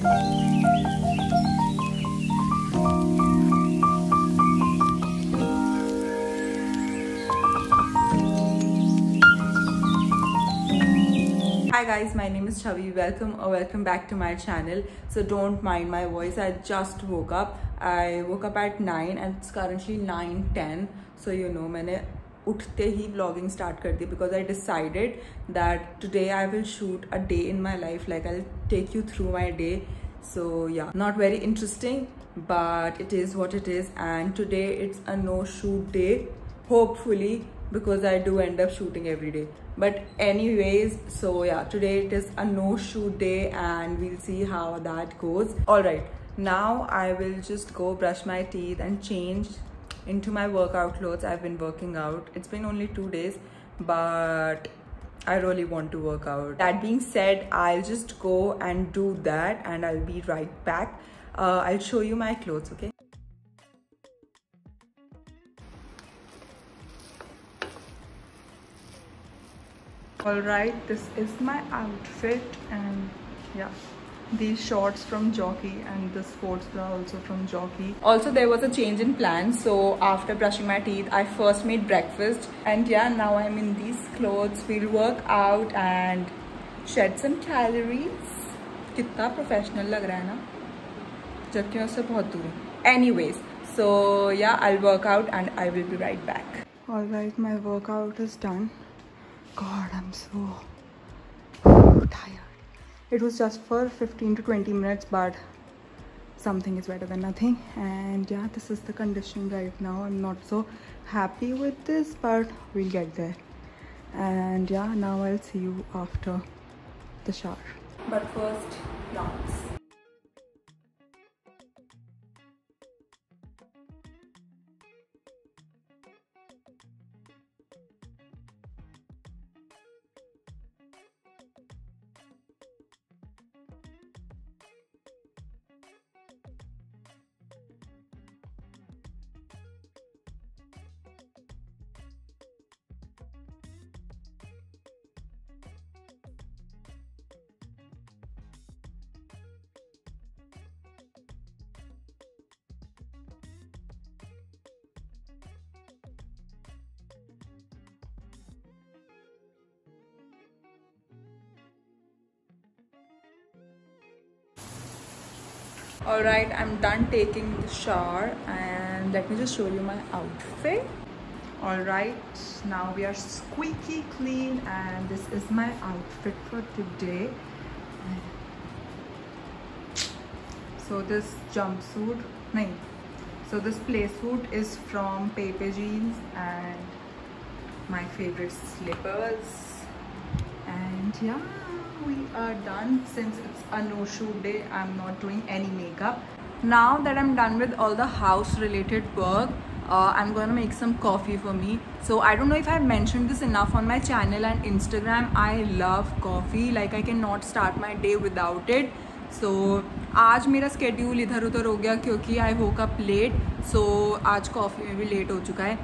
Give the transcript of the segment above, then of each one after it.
Hi guys, my name is Chavi. Welcome back to my channel. So don't mind my voice. I just woke up. I woke up at 9 and it's currently 9:10. So you know, मैंने उठते ही vlogging start कर दी because I decided that today I will shoot a day in my life. Like I'll take you through my day. So yeah, not very interesting, but it is what it is. And today it's a no shoot day. Hopefully, because I do end up shooting every day. But anyways, so yeah, today it is a no shoot day and we'll see how that goes. All right, now I will just go brush my teeth and change into my workout clothes. I've been working out. It's been only 2 days, but I really want to work out. That being said, I'll just go and do that and I'll be right back. I'll show you my clothes, okay? Alright, this is my outfit and yeah, these shorts from Jockey and the sports bra also from Jockey. Also there was a change in plans, so after brushing my teeth I first made breakfast and yeah, now I'm in these clothes. We'll work out and shed some calories. कितना professional लग रहा है ना, जबकि मैं उससे बहुत दूर हूँ. Anyways, so yeah, I'll work out and I will be right back. Alright, my workout is done. God, I'm so tired. It was just for 15 to 20 minutes, but something is better than nothing. And yeah, this is the condition right now. I'm not so happy with this, but we'll get there. And yeah, now I'll see you after the shower. But first, dance. Alright, I'm done taking the shower and let me just show you my outfit. Alright, now we are squeaky clean and this is my outfit for today. So this jumpsuit, so this play suit is from Pepe Jeans and my favorite slippers. And yeah, we are done. Since it's a no shoot day, I'm not doing any makeup. Now that I'm done with all the house related work, I'm gonna make some coffee for me. So I don't know if I've mentioned this enough on my channel and Instagram. I love coffee. Like I cannot start my day without it. So आज मेरा schedule इधर उधर हो गया क्योंकि I woke up late. So आज coffee में भी late हो चुका है.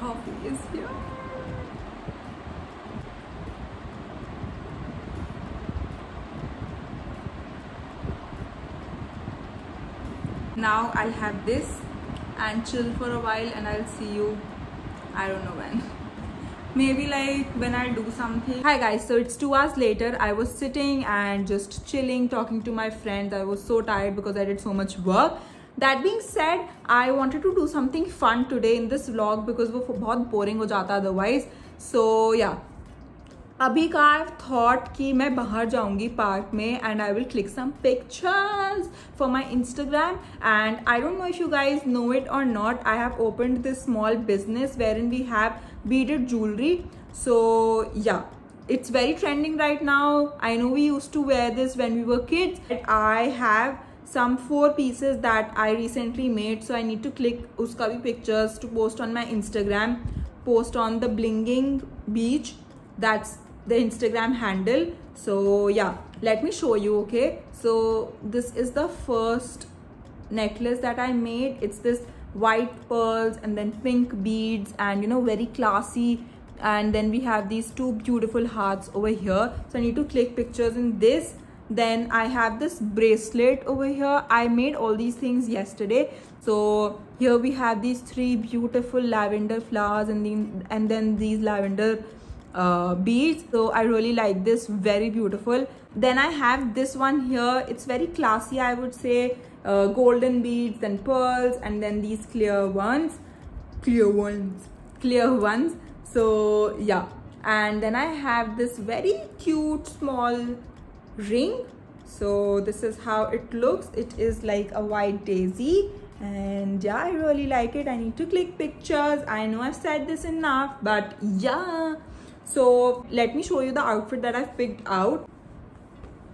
Coffee is here. Now I'll have this and chill for a while and I'll see you, I don't know when. Maybe like when I'll do something. Hi guys, so it's 2 hours later. I was sitting and just chilling, talking to my friends. I was so tired because I did so much work. That being said, I wanted to do something fun today in this vlog because वो बहुत boring हो जाता otherwise. So yeah, अभी का I've thought कि मैं बाहर जाऊंगी पार्क में and I will click some pictures for my Instagram. And I don't know if you guys know it or not, I have opened this small business wherein we have beaded jewelry. So yeah, it's very trending right now. I know we used to wear this when we were kids. I have some 4 pieces that I recently made, so I need to click uska bhi pictures to post on my Instagram, post on the blinging beach. That's the Instagram handle. So yeah, let me show you. Okay, so this is the first necklace that I made. It's this white pearls and then pink beads, and you know, very classy. And then we have these two beautiful hearts over here. So I need to click pictures in this. Then I have this bracelet over here. I made all these things yesterday. So here we have these three beautiful lavender flowers, and then these lavender beads. So I really like this, very beautiful. Then I have this one here. It's very classy, I would say. Golden beads and pearls, and then these clear ones. So yeah, and then I have this very cute small ring. So this is how it looks. It is like a white daisy, and yeah, I really like it. I need to click pictures. I know I've said this enough, but yeah. So let me show you the outfit that I've picked out.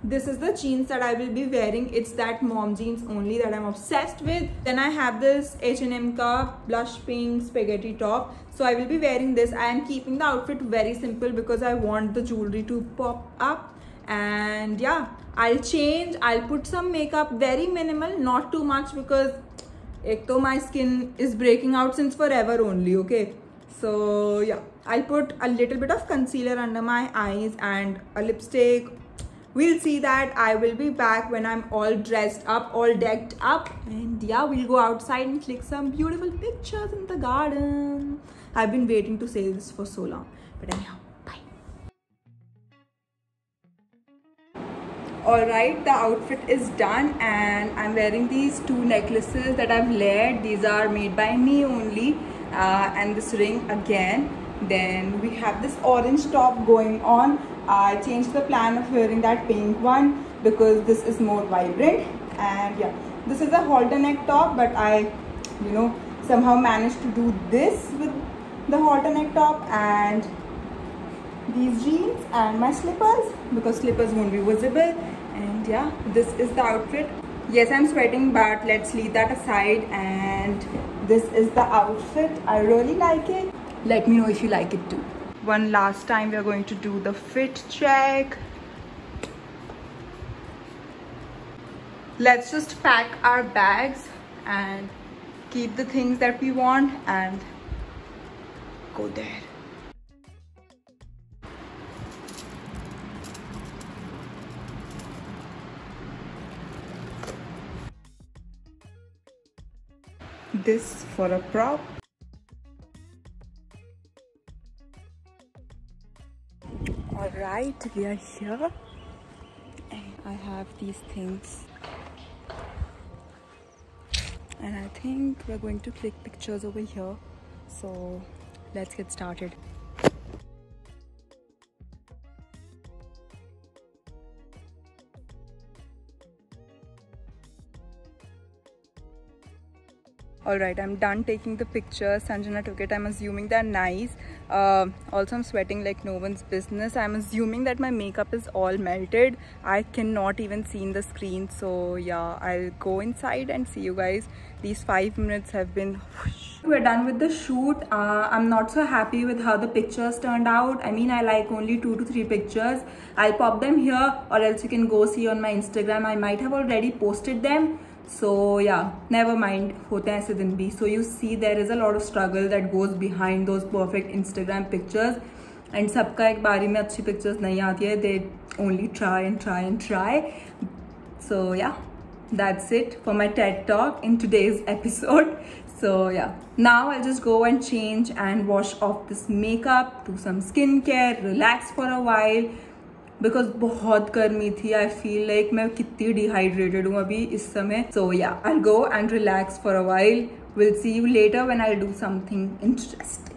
This is the jeans that I will be wearing. It's that mom jeans only that I'm obsessed with. Then I have this H&M ka blush pink spaghetti top. So I will be wearing this. I am keeping the outfit very simple because I want the jewelry to pop up. And yeah, I'll change. I'll put some makeup, very minimal, not too much, because my skin is breaking out since forever only, okay? So yeah, I'll put a little bit of concealer under my eyes and a lipstick. We'll see that. I will be back when I'm all dressed up, all decked up. And yeah, we'll go outside and click some beautiful pictures in the garden. I've been waiting to say this for so long. But anyhow, bye. Alright, the outfit is done, and I'm wearing these two necklaces that I've layered. These are made by me only. And this ring again. Then we have this orange top going on. I changed the plan of wearing that pink one because this is more vibrant. And yeah, this is a halter neck top, but I, you know, somehow managed to do this with the halter neck top and these jeans and my slippers, because slippers won't be visible. And yeah, this is the outfit. Yes, I'm sweating, but let's leave that aside. And this is the outfit. I really like it. Let me know if you like it too. One last time we are going to do the fit check. Let's just pack our bags and keep the things that we want and go there. This for a prop. Alright, we are here and I have these things, and I think we're going to click pictures over here. So let's get started. Alright, I'm done taking the pictures. Sanjana took it. I'm assuming they're nice. Also, I'm sweating like no one's business. I'm assuming that my makeup is all melted. I cannot even see in the screen. So yeah, I'll go inside and see you guys. These 5 minutes have been whoosh. We're done with the shoot. I'm not so happy with how the pictures turned out. I mean, I like only 2 to 3 pictures. I'll pop them here, or else you can go see on my Instagram. I might have already posted them. So yeah, never mind, hote hain aise din bhi. So you see, there is a lot of struggle that goes behind those perfect Instagram pictures, and sabka ek bari mein achhi pictures nahi aati hai. They only try and try and try. So yeah, that's it for my TED talk in today's episode. So yeah, now I'll just go and change and wash off this makeup, do some skincare, relax for a while. Because बहुत गर्मी थी. I feel like मैं कितनी dehydrated हूँ अभी इस समय. So yeah, I'll go and relax for a while. We'll see you later when I'll do something interesting.